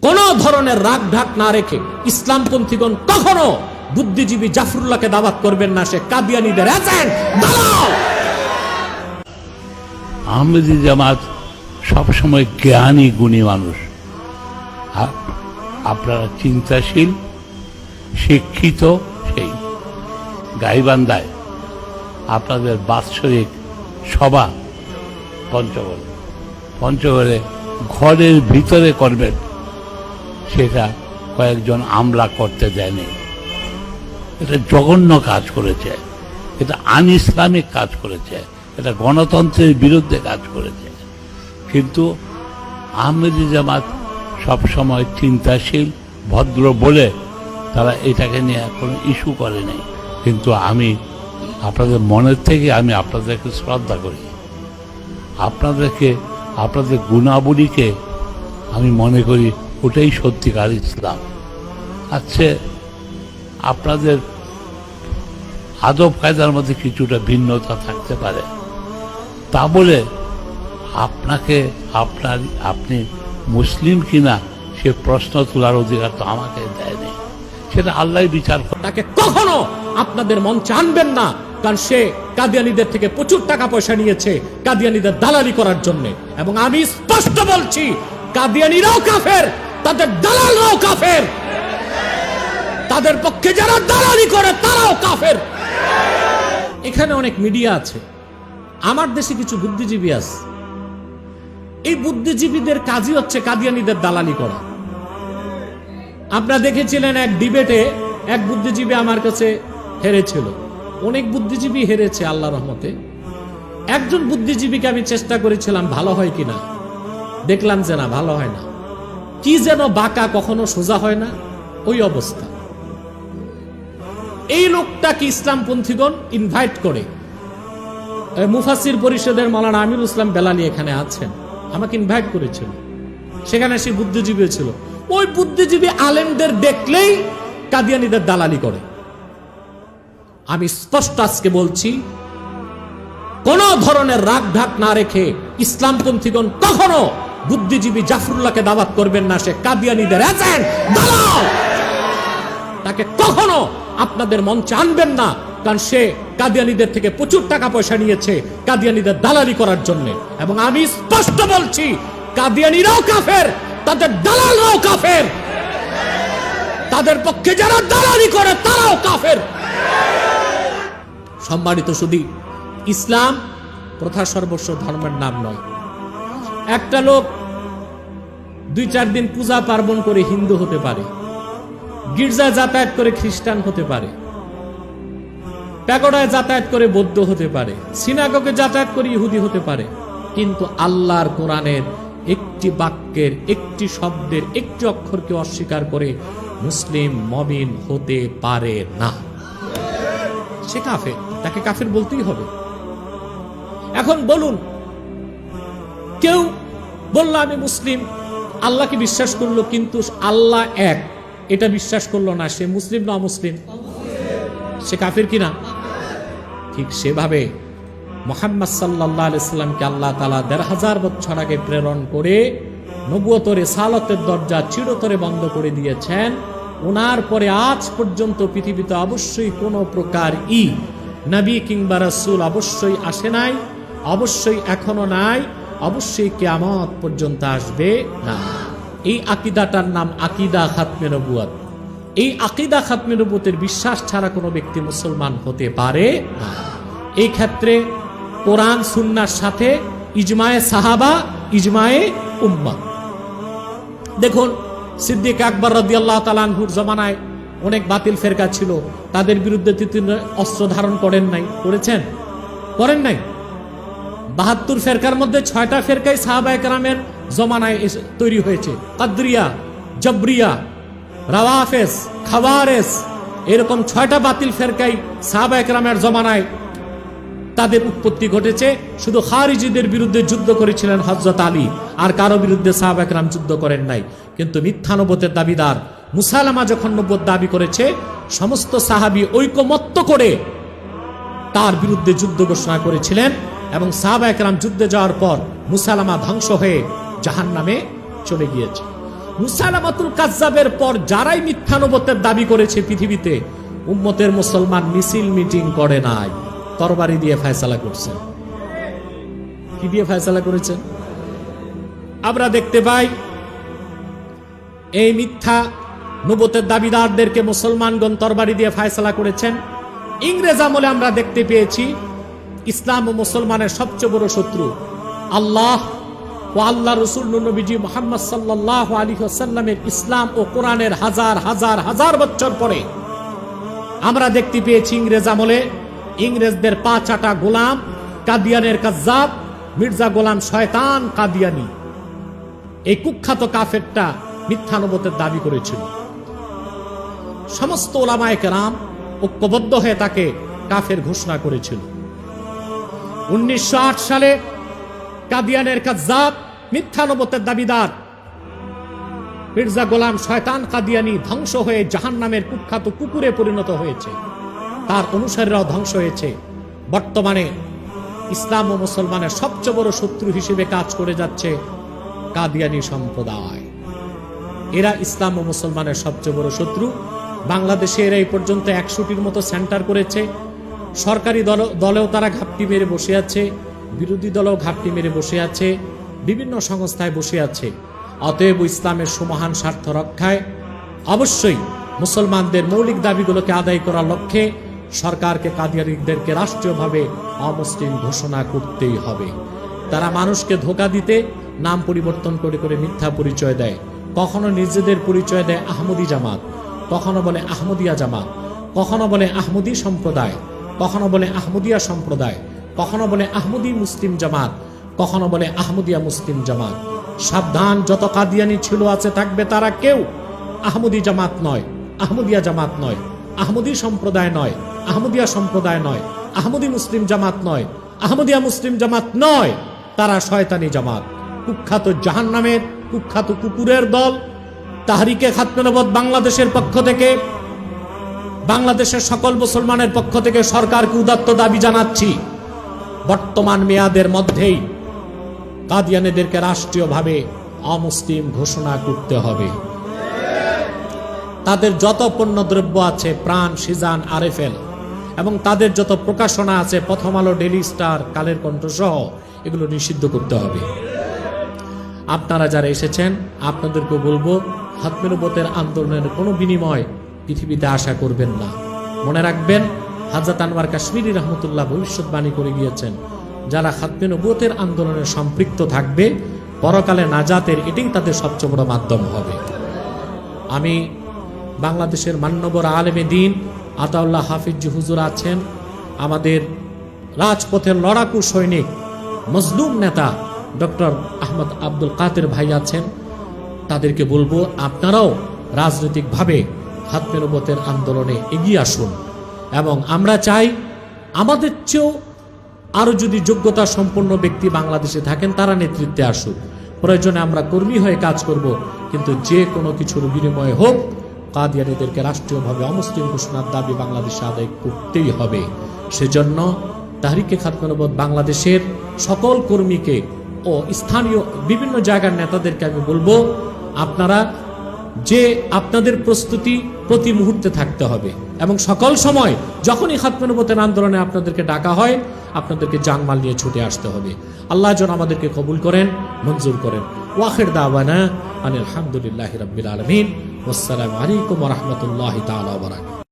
কোন ধরনের রাগ ঢাক না রেখে ইসলামপন্থীগণ কখনো বুদ্ধিজীবী জাফরুল্লাহকে দাওয়াত করবেন না, সে কাদিয়ানীদের এজেন্ট দালাল। আহমেদী জামাত সবসময় জ্ঞানী গুণী মানুষ। আপনারা চিন্তাশীল, শিক্ষিত। সেই গাইবান্ধায় আপনাদের বাৎসরিক সভা পঞ্চগড়ে ঘরের ভিতরে করবেন, সেটা কয়েকজন আমলা করতে দেয়নি। এটা জঘন্য কাজ করেছে, এটা আন ইসলামিক কাজ করেছে, এটা গণতন্ত্রের বিরুদ্ধে কাজ করেছে। কিন্তু আহমেদী জামাত সবসময় চিন্তাশীল, ভদ্র বলে তারা এটাকে নিয়ে কোনো ইস্যু করেনি। কিন্তু আমি আপনাদের মনের থেকে আমি আপনাদেরকে শ্রদ্ধা করি, আপনাদের গুণাবলীকে আমি মনে করি ওটাই সত্যিকার ইসলাম। আচ্ছা, আপনাদের আদব কায়দার মধ্যে কিছুটা ভিন্নতা থাকতে পারে, তা বলে আপনি মুসলিম কিনা সে প্রশ্ন তোলার অধিকার তো আমাকে দেয়নি। সেটা আল্লাহ বিচার করে। তাকে কখনো আপনাদের মঞ্চে আনবেন না, কারণ সে কাদিয়ানীদের থেকে প্রচুর টাকা পয়সা নিয়েছে কাদিয়ানীদের দালালি করার জন্য। এবং আমি স্পষ্ট বলছি, কাদিয়ানীরাও কাফের, তাদের দালালরাও কাফের, তাদের পক্ষে যারা দালালি করে তারাও কাফের। এখানে অনেক মিডিয়া আছে, আমার দেশে কিছু বুদ্ধিজীবী আছে। এই বুদ্ধিজীবীদের কাজই হচ্ছে কাদিয়ানীদের দালালি করা। আপনারা দেখেছিলেন এক ডিবেটে এক বুদ্ধিজীবী আমার কাছে হেরেছিল। অনেক বুদ্ধিজীবী হেরেছে আল্লাহর রহমতে। একজন বুদ্ধিজীবীকে আমি চেষ্টা করেছিলাম ভালো হয় কিনা, দেখলাম যে না, ভালো হয় না। কি যেন বাঁকা, কখনো সোজা হয় না, ওই অবস্থা। এই লোকটাকে ইসলামপন্থীগণ ইনভাইট করে, মুফাসসির পরিষদের মাওলানা আমিরুল ইসলাম বেলালী এখানে আছেন, আমাকে ইনভাইট করেছিল। সেখানে সে বুদ্ধিজীবী ছিল। ওই বুদ্ধিজীবী আলেমদের দেখলেই কাদিয়ানীদের দালালি করে। আমি স্পষ্ট আজকে বলছি, কোন ধরনের রাগ ঢাক না রেখে ইসলামপন্থীগণ কখনো বুদ্ধিজীবী জাফরুল্লাহকে দাওয়াত করবেন না, সে কাদিয়ানীদের এজেন্ট দালাল। তাকে কখনো আপনাদের মঞ্চে আনবেন না, কারণ সে কাদিয়ানীদের থেকে প্রচুর টাকা পয়সা নিয়েছে কাদিয়ানীদের দালালি করার জন্য। এবং আমি স্পষ্ট বলছি, কাদিয়ানীরাও কাফের, তাদের দালালরাও কাফের, তাদের পক্ষে যারা দালালি করে তারাও কাফের। সম্মানিত সুধী, ইসলাম প্রথা সর্বস্ব ধর্মের নাম নয়। একটা লোক 2-4 দিন পূজা পার্বণ করে হিন্দু হতে পারে, গির্জায় যাতায়াত করে খ্রিস্টান হতে পারে, প্যাগোডায় যাতায়াত করে বৌদ্ধ হতে পারে, সিনাগগে যাতায়াত করে ইহুদি হতে পারে, কিন্তু আল্লাহর কোরআনের একটি বাক্যের, একটি শব্দের, একটি অক্ষরকে অস্বীকার করে মুসলিম মুমিন হতে পারে না। সে কাফের, তাকে কাফের বলতেই হবে। এখন বলুন, কেউ বলল আমি মুসলিম, আল্লাহকে বিশ্বাস করলো, কিন্তু আল্লাহ এক এটা বিশ্বাস করলো না, সে মুসলিম না অমুসলিম? সে কাফের কিনা? ঠিক সেভাবে মুহাম্মদ সাল্লাল্লাহু আলাইহি সাল্লামকে আল্লাহ তাআলা ১৫০০ বছর আগে প্রেরণ করে নবুয়ত রিসালাতের দরজা চিরতরে বন্ধ করে দিয়েছেন। ওনার পরে আজ পর্যন্ত পৃথিবীতে অবশ্যই কোনো প্রকার নবী কিংবা রাসূল অবশ্যই আসে নাই, অবশ্যই এখনো নাই, অবশ্যই কিয়ামত পর্যন্ত আসবে না। এই আকীদাটার নাম আকীদা খাতমে নবুয়ত। এই আকীদা খাতমে নবুয়তের বিশ্বাস ছাড়া কোনো ব্যক্তি মুসলমান হতে পারে না। এই ক্ষেত্রে কোরআন সুন্নাহর সাথে ইজমায়ে সাহাবা, ইজমায়ে উম্মাহ। দেখুন, সিদ্দিক আকবর রাদিয়াল্লাহু তাআলা আনহুর জামানায় অনেক বাতিল ফেরকা ছিল, তাদের বিরুদ্ধে তিনি অস্ত্র ধারণ করেন নাই? করেছেন? করেন নাই? ৭২ ফেরকার মধ্যে 6টা ফেরকাই সাহাবায়ে কেরামের জমানায় তৈরি হয়েছে। কাদরিয়া, জবরিয়া, রাওয়াফেজ, খাওয়ারেজ, এরকম 6টা বাতিল ফেরকাই সাহাবায়ে কেরামের জমানায় তাদের উৎপত্তি ঘটেছে। শুধু খারিজিদের বিরুদ্ধে যুদ্ধ করেছিলেন হযরত আলী, আর কারো বিরুদ্ধে সাহাবায়ে কেরাম যুদ্ধ করেন নাই। কিন্তু মিথ্যা নবুয়তের দাবিদার মুসাইলামা যখন নবুয়ত দাবি করেছে, সমস্ত সাহাবী ঐকমত্য করে তার বিরুদ্ধে যুদ্ধ ঘোষণা করেছিলেন। এবং সাহাবায়ে কেরাম যুদ্ধে যাওয়ার পর মুসাইলামা ধ্বংস হয়ে জাহান্নামে চলে গিয়েছে। মুসাইলামাতুল কাজ্জাবের পর যারাই মিথ্যা নবুওয়াতের দাবি করেছে পৃথিবীতে, উম্মতের মুসলমান মিছিল মিটিং করে নাই, তরবারি দিয়ে ফয়সালা করছেন। কি দিয়ে ফয়সালা করেছেন? আমরা দেখতে পাই এই মিথ্যা নবুওয়াতের দাবিদারদেরকে মুসলমানগণ তরবারি দিয়ে ফয়সালা করেছেন। ইংরেজ আমলে আমরা দেখতে পেয়েছি ইসলাম ও মুসলমানের সবচেয়ে বড় শত্রু আল্লাহ ও আল্লাহ রসুল নবীজি মুহাম্মদ সাল্লাল্লাহু আলাইহি ওয়াসাল্লামের ইসলাম ও কোরআনের হাজার হাজার হাজার বছর পরে আমরা দেখতে পেয়েছি ইংরেজ আমলে ইংরেজদের পা চাটা গোলাম, কাদিয়ানের কাজ্জাব মির্জা গোলাম শয়তান কাদিয়ানি, এই কুখ্যাত কাফেরটা মিথ্যা নবুওয়াতের দাবি করেছিল। সমস্ত উলামায়ে কেরাম ঐক্যবদ্ধ হয়ে তাকে কাফের ঘোষণা করেছিল। 1908 সালে কাদিয়ানের কাজ্জাব মিথ্যা নবুওয়াতের দাবিদার মির্জা গোলাম শয়তান কাদিয়ানি ধ্বংস হয়ে জাহান্নামের কুখ্যাত কুকুরে পরিণত হয়েছে, তার অনুসারীরাও ধ্বংস হয়েছে। বর্তমানে ইসলাম ও মুসলমানের সবচেয়ে বড় শত্রু হিসেবে কাজ করে যাচ্ছে কাদিয়ানি সম্প্রদায়। এরা ইসলাম ও মুসলমানের সবচেয়ে বড় শত্রু। বাংলাদেশে এরা এই পর্যন্ত 100টির মতো সেন্টার করেছে। সরকারি দলেও তারা ঘাপটি মেরে বসে আছে, বিরোধী দলও ঘাপটি মেরে বসে আছে, বিভিন্ন সংস্থায় বসে আছে। অতএব ইসলামের সুমহান স্বার্থ রক্ষায় অবশ্যই মুসলমানদের মৌলিক দাবিগুলোকে আদায় করার লক্ষ্যে সরকারকে কাদিয়ানিদেরকে রাষ্ট্রীয়ভাবে অমুসলিম ঘোষণা করতেই হবে। তারা মানুষকে ধোঁকা দিতে নাম পরিবর্তন করে করে মিথ্যা পরিচয় দেয়। কখনো নিজেদের পরিচয় দেয় আহমদী জামাত, কখনো বলে আহমদিয়া জামাত, কখনো বলে আহমদী সম্প্রদায়, কখনো বলে আহমদিয়া সম্প্রদায়, কখনো বলে আহমদী মুসলিম জামাত, কখনো বলে আহমদিয়া মুসলিম জামাত। সাবধান, যত কাদিয়ানি ছিল আছে থাকবে, তারা কেউ আহমদী জামাত নয়, আহমদিয়া জামাত নয়, আহমদী সম্প্রদায় নয়, আহমদিয়া সম্প্রদায় নয়, আহমদী মুসলিম জামাত নয়, আহমদিয়া মুসলিম জামাত নয়, তারা শয়তানি জামাত, কুখ্যাত জাহান্নামের কুখ্যাত কুকুরের দল। তাহরিকে খাতমে নবুওয়াত বাংলাদেশের পক্ষ থেকে, বাংলাদেশের সকল মুসলমানের পক্ষ থেকে সরকারকে উদাত্ত দাবি জানাচ্ছি, বর্তমান মেয়াদের মধ্যেই কাদিয়ানীদেরকে রাষ্ট্রীয়ভাবে অমুসলিম ঘোষণা করতে হবে। তাদের যত পণ্যদ্রব্য আছে, প্রাণ, সিজান, আরএফএল, এবং তাদের যত প্রকাশনা আছে, প্রথম আলো, ডেইলি স্টার, কালের কণ্ঠ সহ, এগুলো নিষিদ্ধ করতে হবে। আপনারা যারা এসেছেন আপনাদেরকে বলবো, খাতমে নবুওয়াতের আন্দোলনের কোনো বিনিময় পৃথিবীতে আশা করবেন না। মনে রাখবেন, হযরত আনোয়ার কাশ্মীরি রহমতুল্লাহ ভবিষ্যৎবাণী করে গিয়েছেন, যারা খাতমে নবুওয়াতের আন্দোলনে সম্পৃক্ত থাকবে পরকালে নাজাতের এটাই তাদের সবচেয়ে বড় মাধ্যম হবে। আমি বাংলাদেশের মান্যবর আলেমে দ্বীন আতাউল্লাহ হাফিজ হুজুর আছেন, আমাদের রাজপথের লড়াকু সৈনিক মজলুম নেতা ডক্টর আহমদ আব্দুল কাদের ভাই আছেন, তাদেরকে বলবো আপনারাও রাজনৈতিকভাবে খাতমে নবুওয়াতের আন্দোলনে এগিয়ে আসুন। এবং আমরা চাই আমাদের চেয়েও আরো যদি যোগ্যতা সম্পন্ন ব্যক্তি বাংলাদেশে থাকেন তারা নেতৃত্বে আসুক। প্রয়োজনে আমরা কর্মী হয়ে কাজ করব, কিন্তু যে কোনো কিছুর বিনিময়ে হোক কাদিয়ানীদেরকে রাষ্ট্রীয়ভাবে অমুসলিম ঘোষণার দাবি বাংলাদেশে আদায় করতেই হবে। সেজন্য তাহরিকে খাতমে নবুওয়াত বাংলাদেশের সকল কর্মীকে ও স্থানীয় বিভিন্ন জায়গার নেতাদেরকে আমি বলবো, আপনারা যে আপনাদের প্রস্তুতি প্রতি মুহূর্তে থাকতে হবে, এবং সকল সময় যখনই খাতমে নবুওয়াতের আন্দোলনে আপনাদেরকে ডাকা হয় আপনাদেরকে জানমাল নিয়ে ছুটে আসতে হবে। আল্লাহ যেন আমাদেরকে কবুল করেন, মঞ্জুর করেন। ওয়াখির দাওয়ানা আনিল হামদুলিল্লাহি রাব্বিল আলামিন। ওয়াসসালামু আলাইকুম ওয়া রাহমাতুল্লাহি তাআলা ওয়া বারাকাতুহু।